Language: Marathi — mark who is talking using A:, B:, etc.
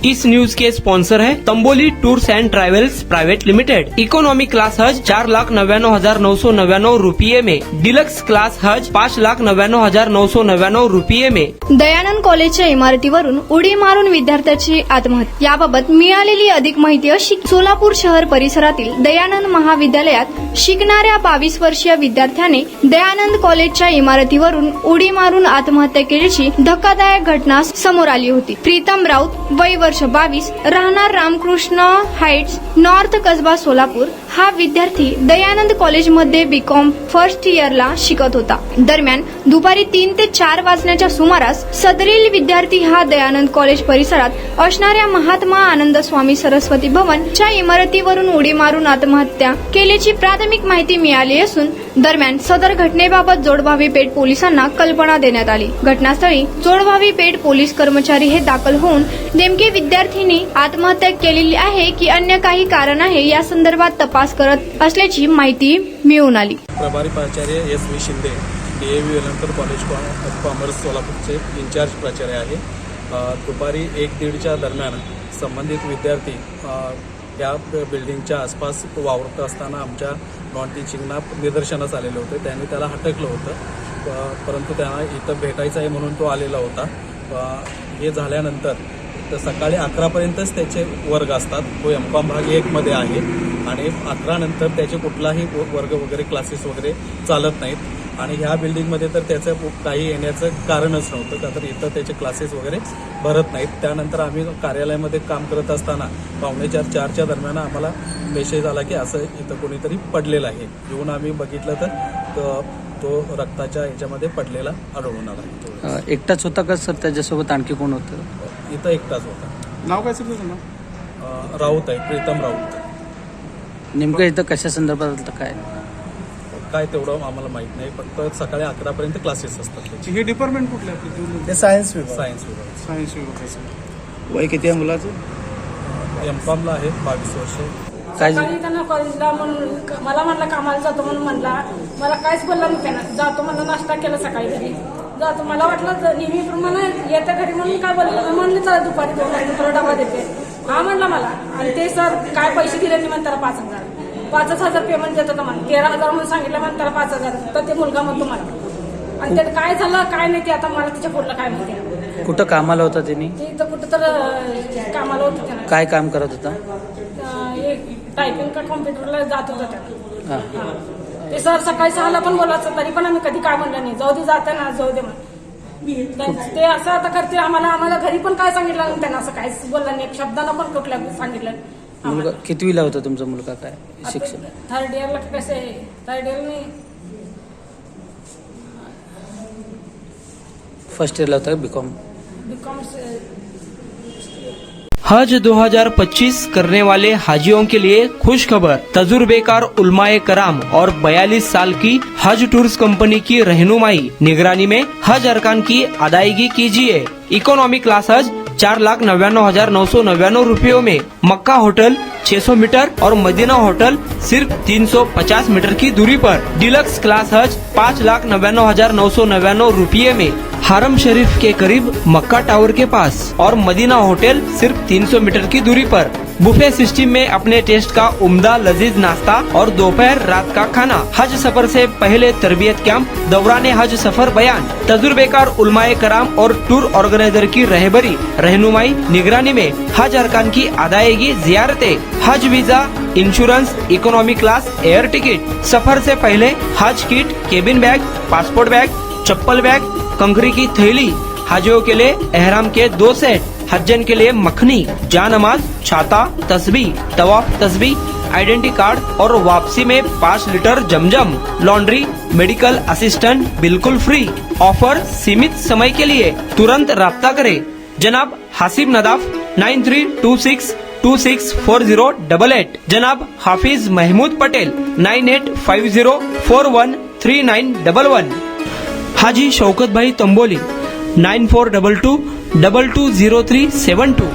A: इस न्यूज के स्पॉन्सर है Tamboli tours and travels private limited. Economy class हज 4,99,999 रुपये में, डिलक्स क्लास हज 5,99,999 रुपये में।
B: दयानंद कॉलेजच्या इमारतीवरून उडी मारून विद्यार्थ्याची आत्महत्या, याबाबत मिळालेली अधिक माहिती अशी: सोलापूर शहर परिसरातील दयानंद महाविद्यालयात शिकणाऱ्या 22 वर्षीय विद्यार्थ्याने दयानंद कॉलेजच्या इमारतीवरून उडी मारून आत्महत्या केल्याची धक्कादायक घटना समोर आली होती। प्रीतम राऊत, वय वर्ष 22, राहणार रामकृष्ण हाइट्स, नॉर्थ कसबा, सोलापूर, हा विद्यार्थी दयानंद कॉलेजमध्ये बीकॉम फर्स्ट इयरला शिकत होता। दरम्यान दुपारी 3 ते 4 वाजण्याच्या सुमारास सदरील विद्यार्थी हा दयानंद कॉलेज परिसरात असणाऱ्या महात्मा आनंद स्वामी सरस्वती भवनच्या इमारतीवरून उडी मारून आत्महत्या केल्याची प्राथमिक माहिती मिळाली असून दरम्यान सदर घटनेबाबत जोडभावी पेठ पोलिसांना कल्पना देण्यात आली। घटनास्थळी जोडभावी पेठ पोलीस कर्मचारी हे दाखल होऊन नेमके विद्यार्थींनी आत्महत्या केलेली आहे की अन्य काही कारण आहे या संदर्भात तपास करत असल्याची माहिती मिळून आली।
C: प्रभारी प्राचार्य S V. Shinde, DAV Welankar college of commerce सोलापूरचे इंचार्ज प्राचार्य आहे। दुपारी 1-1:30च्या दरम्यान संबंधित विद्यार्थी या बिल्डिंगच्या आसपास वावरत असताना आमच्या नॉन टीचिंगना निदर्शनास आलेले होते। त्यांनी त्याला हटकलं होतं, परंतु त्यांना इथं भेटायचं आहे म्हणून तो आलेला होता। हे झाल्यानंतर तर सकाळी 11पर्यंतच त्याचे वर्ग असतात। तो M.Com भाग 1 मध्ये आहे आणि 11 नंतर त्याचे कुठलाही वर्ग वगैरे क्लासेस वगैरे चालत नाहीत आणि ह्या बिल्डिंगमध्ये तर त्याचं काही येण्याचं कारणच नव्हतं, का तर इथं त्याचे क्लासेस वगैरे भरत नाहीत। त्यानंतर आम्ही कार्यालयामध्ये काम करत असताना 3:45-4च्या दरम्यान आम्हाला मेसेज आला की असं इथं कोणीतरी पडलेलं आहे। येऊन आम्ही बघितलं तर तो रक्ताच्या ह्याच्यामध्ये पडलेला आढळून आला।
D: एकटाच होता का सर, त्याच्यासोबत आणखी कोण होतं?
C: इथं एकटाच होता।
E: नाव काय सर तुझं?
C: राऊत आहे, प्रीतम राऊत।
D: नेमकं इथं कशा संदर्भात
C: काय तेवढं आम्हाला माहित नाही, फक्त सकाळी 11पर्यंत क्लासेस असतात त्याचे।
E: हे डिपार्टमेंट कुठलं आहे?
C: ते सायन्स विभाग।
E: सायन्स विभागाचं।
D: वय किती आहे मुलाचं?
C: M.Com ला आहे, 22 वर्ष।
D: काय
F: सकाळी त्यांना कॉलेजला म्हणून मला म्हणला कामाला जातो म्हणून म्हणला, मला काहीच बोलला नाही त्यांना। जातो म्हणलं, नाश्ता केला सकाळी घरी जातो। मला वाटलं नेहमीप्रमाणे येत्या घरी म्हणून काय बोललं, म्हणलं चला दुपारी 2 वाजता डबा देते, हा म्हणला मला। आणि ते सर काय पैसे दिले नाही म्हणताना 5,000 पेमेंट देत होता मला, 13,000 म्हणून सांगितलं म्हणताना 5,000, तर ते मुलगा म्हणतो मला। आणि त्यात काय झालं काय नाही ते आता मला तिच्या पुढलं काय माहिती।
D: कुठं कामाला होता त्यांनी?
F: इथं कुठं तर कामाला होतं त्यांना।
D: काय काम करत होता?
F: टायपिंग का कॉम्प्युटरला जात होता त्याला। ते सर सकाळी 6ला पण बोलायचं, तरी पण आम्ही कधी काय म्हणलं नाही, जाऊ दे जाते ना जाऊ दे म्हणून। ते असं आता करते आम्हाला घरी पण काय सांगितलं नाही त्यांना, असं काहीच बोललं नाही, एक शब्दानं पण कुठल्या सांगितलं।
D: मुलगा कितवीला होता तुमचा मुलगा? काय शिक्षण?
F: 3rd इयरला कसे 3rd इयर नाही,
D: फर्स्ट इयरला होता बीकॉम।
A: हज 2025 करने वाले हाजियों के लिए खुश खबर। तजुर्बेकार उलमाए कराम और 42 साल की हज टूर्स कंपनी की रहनुमाई निगरानी में हज अरकान की अदायगी कीजिए। इकोनॉमी क्लास हज 4,99,999 रुपयों में, मक्का होटल 600 मीटर और मदीना होटल सिर्फ 350 मीटर की दूरी पर। डिलक्स क्लास हज 5,99,999 रुपये में, हरम शरीफ के करीब मक्का टावर के पास और मदीना होटल सिर्फ 300 मीटर की दूरी पर। बुफे सिस्टम में अपने टेस्ट का उम्दा लजीज नाश्ता और दोपहर रात का खाना। हज सफर से पहले तरबियत कैंप, दौरान हज सफर बयान, तजुर्बेकार उलमाए कराम और टूर ऑर्गेनाइजर की रहबरी रहनुमाई निगरानी में हज अरकान की अदायगी, जियारतें, हज visa, insurance, economy class, air ticket. सफर से पहले हज kit, cabin bag, passport bag, चप्पल बैग, कंकरी की थैली, हाजियों के लिए एहराम के 2 सेट, हज्जन के लिए मखनी, जानमाज, छाता, तस्बीह, तवाफ तस्बीह, आइडेंटिटी कार्ड और वापसी में 5 लीटर जमजम, लॉन्ड्री, मेडिकल असिस्टेंट बिल्कुल फ्री। ऑफर सीमित समय के लिए, तुरंत राब्ता करें। जनाब हासिब नदाफ 9326264088। जनाब हाफिज महमूद पटेल 9850413911। हाजी शौकत भाई तंबोली 9422220372।